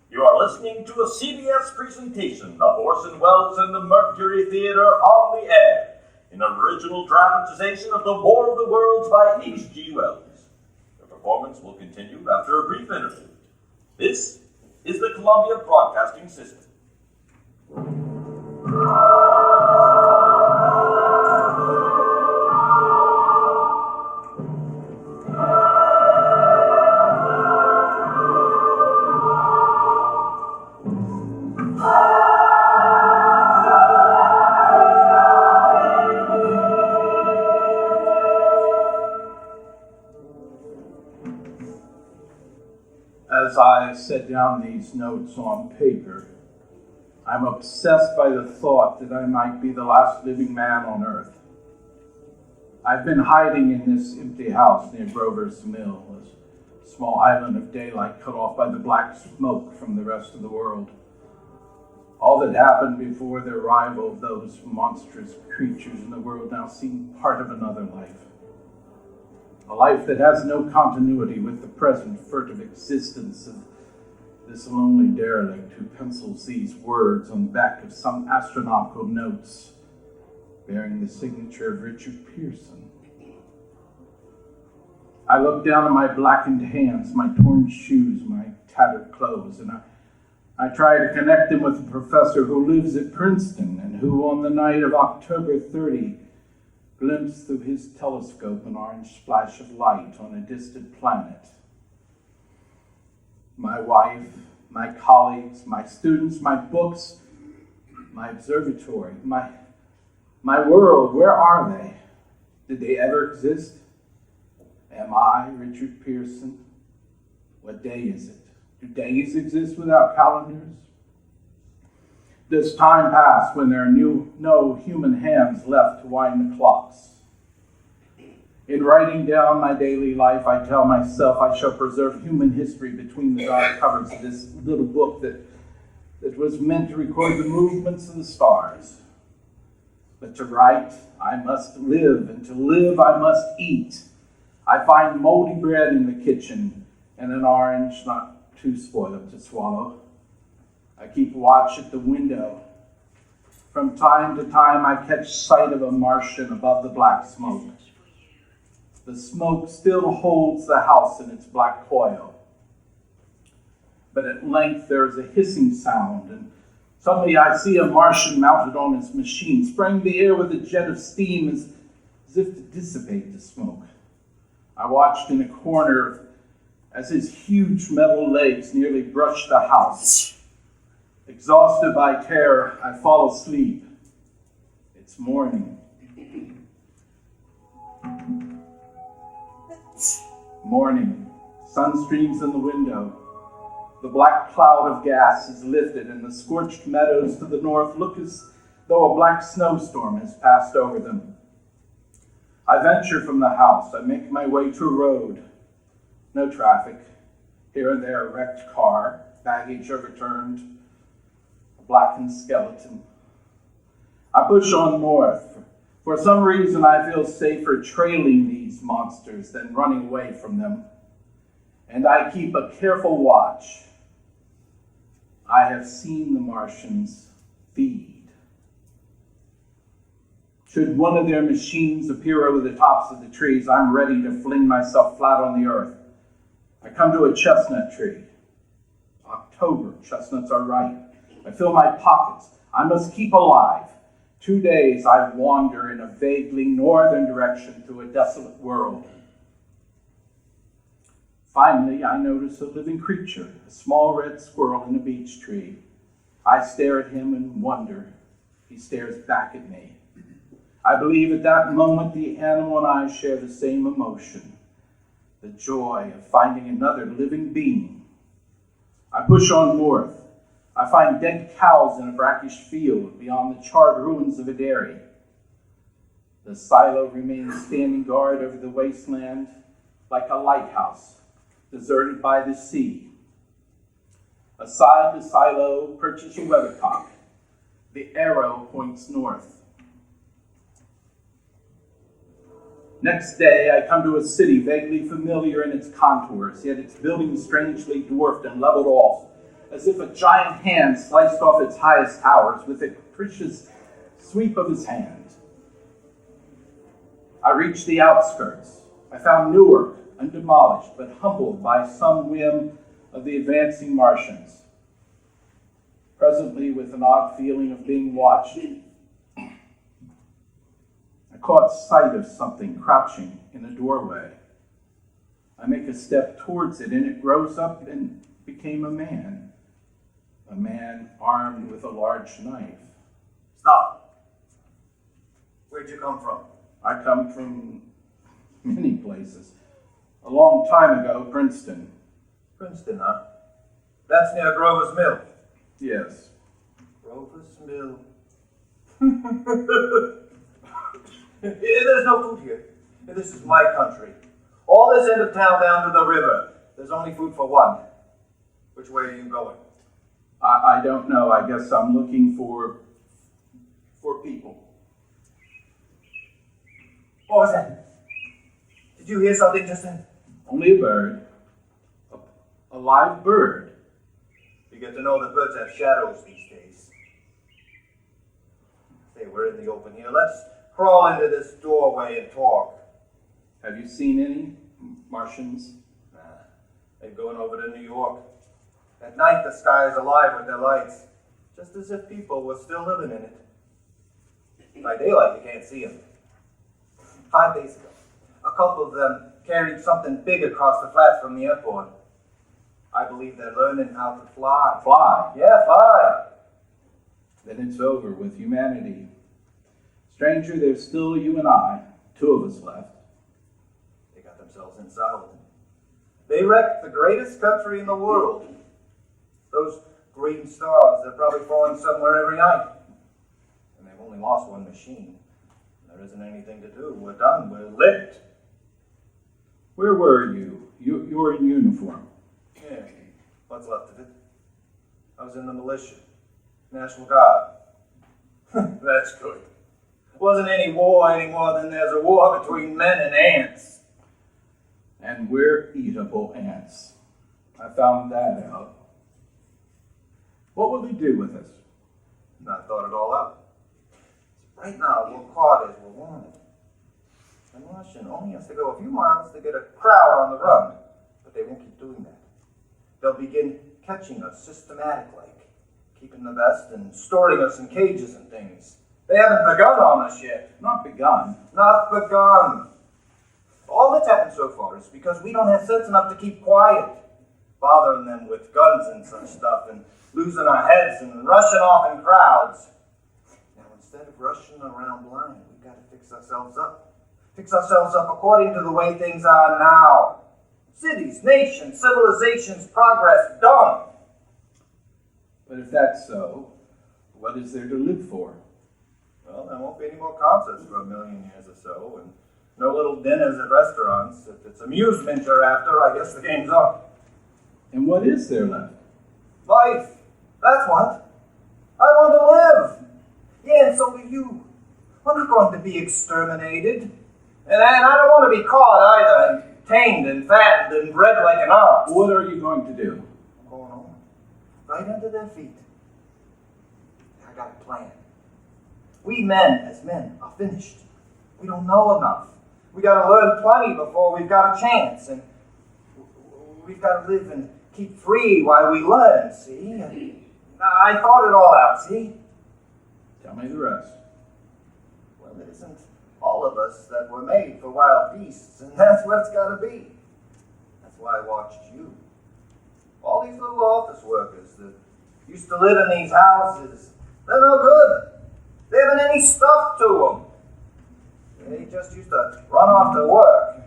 You are listening to a CBS presentation of Orson Welles and the Mercury Theater on the Air, an original dramatization of The War of the Worlds by H.G. Wells. The performance will continue after a brief interlude. This is the Columbia Broadcasting System. As I set down these notes on paper, I'm obsessed by the thought that I might be the last living man on earth. I've been hiding in this empty house near Grover's Mill, a small island of daylight cut off by the black smoke from the rest of the world. All that happened before the arrival of those monstrous creatures in the world now seemed part of another life. A life that has no continuity with the present furtive existence of this lonely derelict who pencils these words on the back of some astronomical notes bearing the signature of Richard Pearson. I look down at my blackened hands, my torn shoes, my tattered clothes, and I try to connect them with a professor who lives at Princeton and who on the night of October 30 glimpsed through his telescope an orange splash of light on a distant planet. My wife, my colleagues, my students, my books, my observatory, my world, where are they? Did they ever exist? Am I Richard Pearson? What day is it? Do days exist without calendars? Does time pass when there are no human hands left to wind the clocks? In writing down my daily life, I tell myself I shall preserve human history between the dark covers of this little book that was meant to record the movements of the stars. But to write, I must live, and to live, I must eat. I find moldy bread in the kitchen and an orange not too spoiled to swallow. I keep watch at the window. From time to time, I catch sight of a Martian above the black smoke. The smoke still holds the house in its black coil. But at length there is a hissing sound, and Suddenly I see a Martian mounted on his machine, spraying the air with a jet of steam as if to dissipate the smoke. I watched in a corner as his huge metal legs nearly brushed the house. Exhausted by terror, I fall asleep. It's morning. Morning. Sun streams in the window. The black cloud of gas is lifted, and the scorched meadows to the north look as though a black snowstorm has passed over them. I venture from the house. I make my way to a road. No traffic. Here and there a wrecked car, baggage overturned, a blackened skeleton. I push on north. For some reason, I feel safer trailing these monsters than running away from them. And I keep a careful watch. I have seen the Martians feed. Should one of their machines appear over the tops of the trees, I'm ready to fling myself flat on the earth. I come to a chestnut tree. October, chestnuts are ripe. I fill my pockets. I must keep alive. 2 days I wander in a vaguely northern direction through a desolate world. Finally, I notice a living creature, a small red squirrel in a beech tree. I stare at him and wonder. He stares back at me. I believe at that moment the animal and I share the same emotion, the joy of finding another living being. I push on north. I find dead cows in a brackish field beyond the charred ruins of a dairy. The silo remains standing guard over the wasteland like a lighthouse, deserted by the sea. Aside the silo perches a weathercock. The arrow points north. Next day, I come to a city vaguely familiar in its contours, yet its buildings strangely dwarfed and leveled off, as if a giant hand sliced off its highest towers with a capricious sweep of his hand. I reached the outskirts. I found Newark, undemolished, but humbled by some whim of the advancing Martians. Presently, with an odd feeling of being watched, I caught sight of something crouching in a doorway. I make a step towards it, and it rose up and became a man armed with a large knife. Stop. Where'd you come from? I come from many places. A long time ago, Princeton. Princeton, huh? That's near Grover's Mill. Yes. Grover's Mill. There's no food here. This is my country. All this end of town down to the river. There's only food for one. Which way are you going? I don't know. I guess I'm looking for people. What was that? Did you hear something just then? Only a bird. A live bird. You get to know that birds have shadows these days. Hey, we're in the open here. Let's crawl into this doorway and talk. Have you seen any Martians? Nah, they're going over to New York. At night, the sky is alive with their lights, just as if people were still living in it. By daylight, you can't see them. 5 days ago, a couple of them carried something big across the flats from the airport. I believe they're learning how to fly. Fly? Yeah, fly. Then it's over with humanity. Stranger, there's still you and I, 2 of us left. They got themselves in solid. They wrecked the greatest country in the world. Those green stars, they're probably falling somewhere every night. And they've only lost one machine. There isn't anything to do. We're done. We're licked. Where were you? You're in uniform. Yeah. What's left of it? I was in the militia. National Guard. That's good. Wasn't any war any more than there's a war between men and ants. And we're eatable ants. I found that out. What will they do with us? Not thought it all out. Right now, we're caught as we're wanted. The Martian only has to go a few miles to get a crowd on the run, but they won't keep doing that. They'll begin catching us systematic-like. keeping the best and storing us in cages and things. They haven't begun on us yet. Not begun. Not begun. All that's happened so far is because we don't have sense enough to keep quiet, bothering them with guns and such stuff, and losing our heads and rushing off in crowds. Now, instead of rushing around blind, we've got to fix ourselves up. Fix ourselves up according to the way things are now. Cities, nations, civilizations, progress, done. But if that's so, what is there to live for? Well, there won't be any more concerts for 1,000,000 years or so, and no little dinners at restaurants. If it's amusement you're after, I guess the game's up. And what is there left? Life. That's what. I want to live. Yeah, and so do you. We're not going to be exterminated. And I don't want to be caught either, and tamed and fattened and bred like an ox. What are you going to do? I'm going on. Right under their feet. I got a plan. We men, as men, are finished. We don't know enough. We got to learn plenty before we've got a chance. And we've got to live and keep free while we learn, see? I thought it all out, see? Tell me the rest. Well, it isn't all of us that were made for wild beasts, and that's what it's got to be. That's why I watched you. All these little office workers that used to live in these houses, they're no good. They haven't any stuff to them. They just used to run off to work.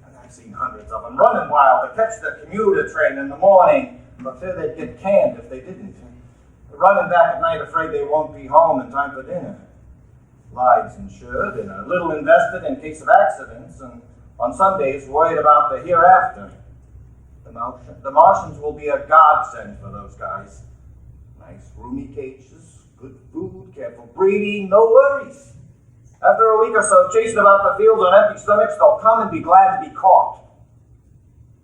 And I've seen hundreds of them running wild to catch the commuter train in the morning, for fear they'd get canned if they didn't. Running back at night afraid they won't be home in time for dinner. Lives insured and a little invested in case of accidents, and on Sundays worried about the hereafter. The Martians will be a godsend for those guys. Nice roomy cages, good food, careful breeding, no worries. After a week or so chasing about the fields on empty stomachs, they'll come and be glad to be caught.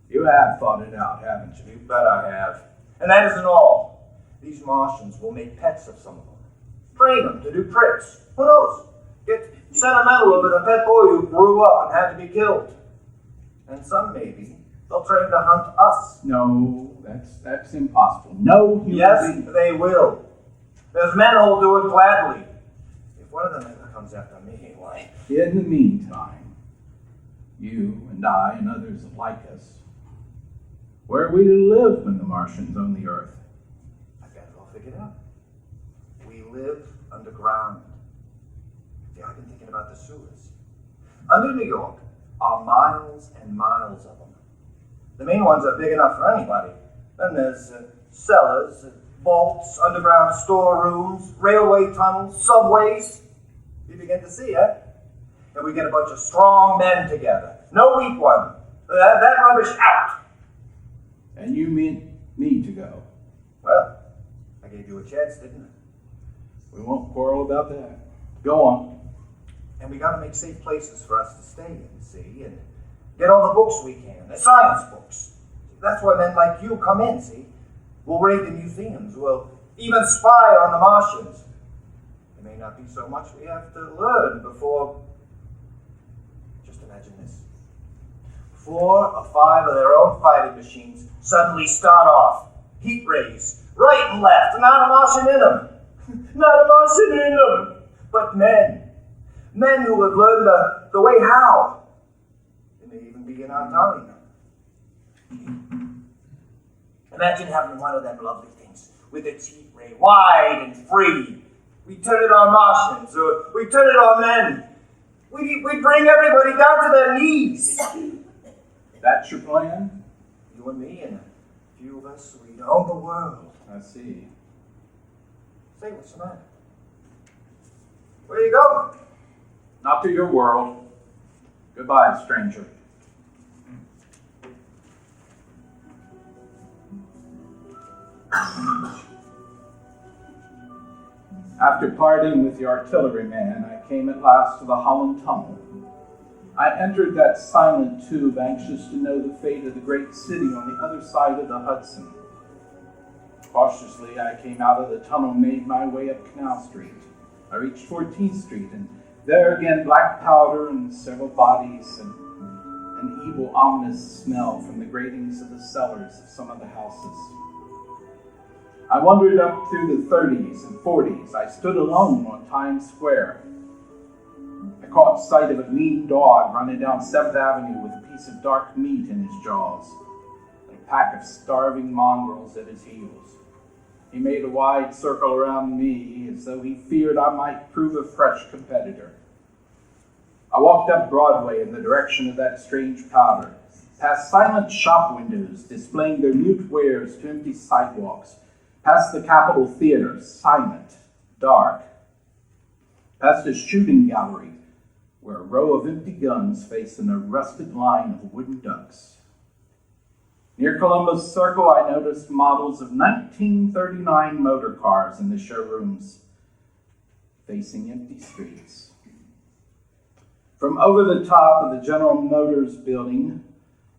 You have thought it out, haven't you? You bet I have. And that isn't all. These Martians will make pets of some of them. Train them to do tricks. Who knows? Get sentimental over the pet boy who grew up and had to be killed. And some, maybe, they'll train to hunt us. No, that's impossible. No human Yes, being. they will. There's men who'll do it gladly. If one of them ever comes after me, why? In the meantime, you and I and others like us, where are we to live when the Martians own the Earth? I've got it all figured out. We live underground. See, I've been thinking about the sewers. Under New York are miles and miles of them. The main ones are big enough for anybody. Then there's cellars, vaults, underground storerooms, railway tunnels, subways. You begin to see, eh? And we get a bunch of strong men together. No weak one. That rubbish out. And you mean me to go? Well, I gave you a chance, didn't I? We won't quarrel about that. Go on. And we got to make safe places for us to stay in, see, and get all the books we can, the science books. That's why men like you come in, see. We'll raid the museums. We'll even spy on the Martians. There may not be so much we have to learn before... Just imagine this. 4 or 5 of their own fighting machines suddenly start off. Heat rays, right and left, not a Martian in them. Not a Martian in them, but men. Men who have learned the way how. They may even be in our time. Imagine having one of them lovely things with its heat ray wide and free. We turn it on Martians, or we turn it on men. We bring everybody down to their knees. That's your plan? You and me and a few of us, we'd own the world. I see. Say, what's the matter? Where are you going? Not to your world. Goodbye, stranger. After parting with the artilleryman, I came at last to the Holland Tunnel. I entered that silent tube, anxious to know the fate of the great city on the other side of the Hudson. Cautiously, I came out of the tunnel and made my way up Canal Street. I reached 14th Street, and there again black powder and several bodies, and an evil, ominous smell from the gratings of the cellars of some of the houses. I wandered up through the 30s and 40s. I stood alone on Times Square. I caught sight of a lean dog running down 7th Avenue with a piece of dark meat in his jaws and a pack of starving mongrels at his heels. He made a wide circle around me as though he feared I might prove a fresh competitor. I walked up Broadway in the direction of that strange powder, past silent shop windows displaying their mute wares to empty sidewalks, past the Capitol Theater, silent, dark, past a shooting gallery where a row of empty guns faced an arrested line of wooden ducks. Near Columbus Circle, I noticed models of 1939 motor cars in the showrooms facing empty streets. From over the top of the General Motors building,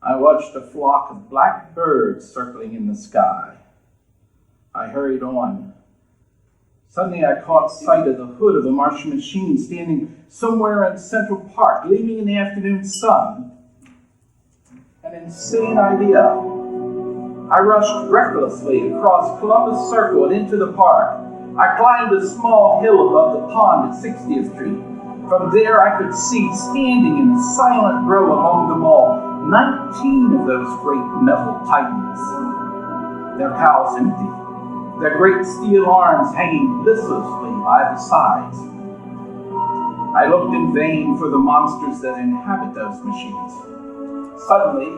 I watched a flock of black birds circling in the sky. I hurried on. Suddenly I caught sight of the hood of a Martian machine standing somewhere in Central Park, gleaming in the afternoon sun. An insane idea. I rushed recklessly across Columbus Circle and into the park. I climbed a small hill above the pond at 60th Street. From there I could see, standing in a silent row along the mall, 19 of those great metal titans. Their cowls empty, their great steel arms hanging listlessly by the sides. I looked in vain for the monsters that inhabit those machines. Suddenly,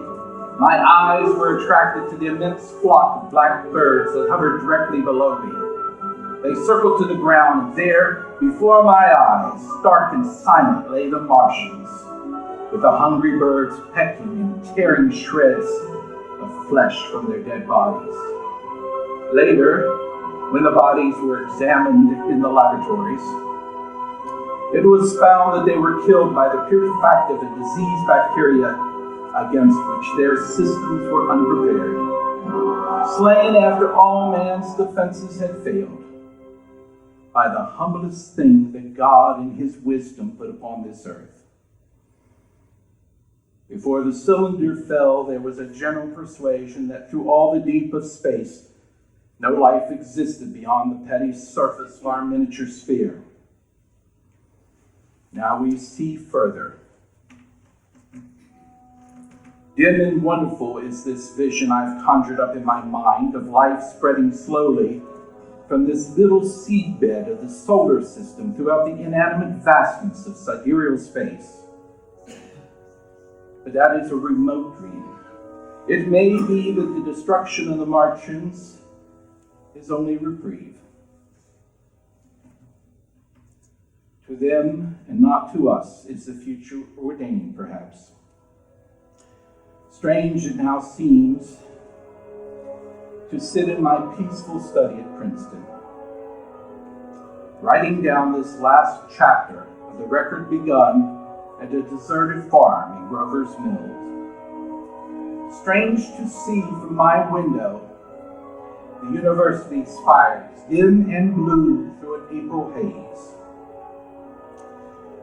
my eyes were attracted to the immense flock of black birds that hovered directly below me. They circled to the ground, and there, before my eyes, stark and silent, lay the Martians, with the hungry birds pecking and tearing shreds of flesh from their dead bodies. Later, when the bodies were examined in the laboratories, it was found that they were killed by the putrefaction of a disease bacteria against which their systems were unprepared, slain after all man's defenses had failed, by the humblest thing that God in his wisdom put upon this earth. Before the cylinder fell, there was a general persuasion that through all the deep of space, no life existed beyond the petty surface of our miniature sphere. Now we see further. Dim and wonderful is this vision I've conjured up in my mind of life spreading slowly from this little seedbed of the solar system throughout the inanimate vastness of sidereal space. But that is a remote dream. It may be that the destruction of the Martians is only reprieve. To them, and not to us, is the future ordained, perhaps. Strange it now seems to sit in my peaceful study at Princeton, writing down this last chapter of the record begun at a deserted farm in Grover's Mills. Strange to see from my window the university spires, dim and blue through an April haze.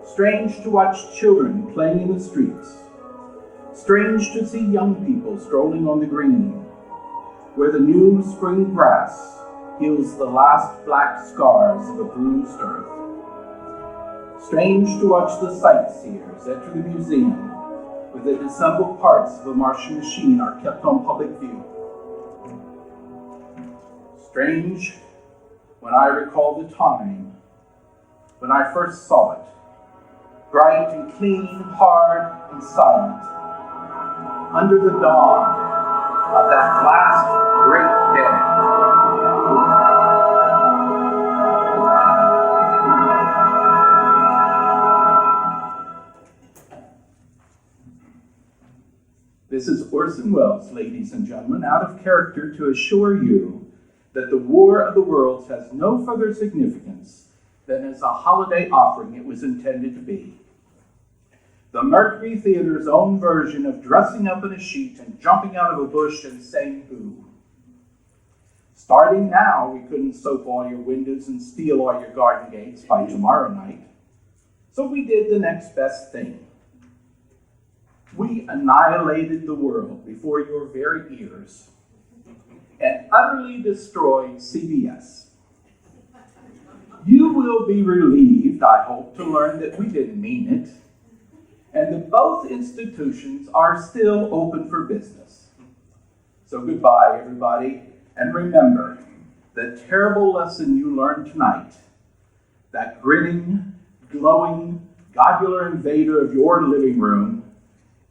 Strange to watch children playing in the streets. Strange to see young people strolling on the green, where the new spring grass heals the last black scars of a bruised earth. Strange to watch the sightseers enter the museum, where the disassembled parts of a Martian machine are kept on public view. Strange when I recall the time when I first saw it, bright and clean, hard and silent, under the dawn of that last great day. This is Orson Welles, ladies and gentlemen, out of character to assure you that the War of the Worlds has no further significance than as a holiday offering it was intended to be. The Mercury Theater's own version of dressing up in a sheet and jumping out of a bush and saying boo. Starting now, we couldn't soap all your windows and steal all your garden gates by tomorrow night. So we did the next best thing. We annihilated the world before your very ears. and utterly destroyed CBS. You will be relieved, I hope, to learn that we didn't mean it, and that both institutions are still open for business. So goodbye, everybody, and remember the terrible lesson you learned tonight, that grinning, glowing, globular invader of your living room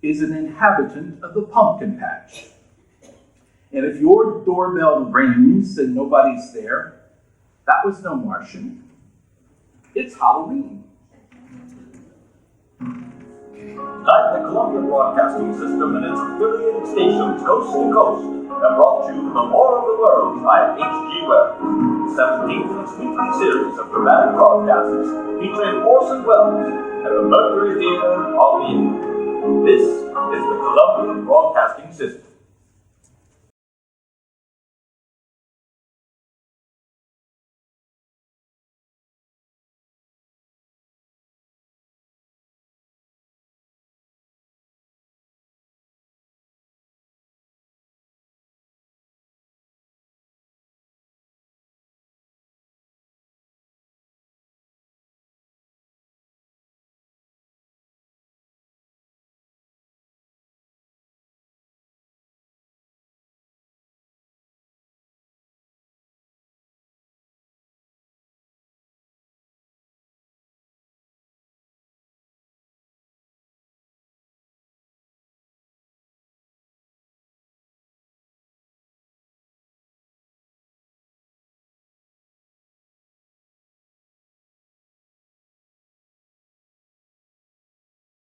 is an inhabitant of the pumpkin patch. And if your doorbell rings and nobody's there, that was no Martian. It's Halloween. Tonight, the Columbia Broadcasting System and its affiliated stations coast to coast have brought you The War of the Worlds by H.G. Wells, the 17th in its weekly series of dramatic broadcasts featuring Orson Welles at the Mercury Theatre of the Year. This is the Columbia Broadcasting System.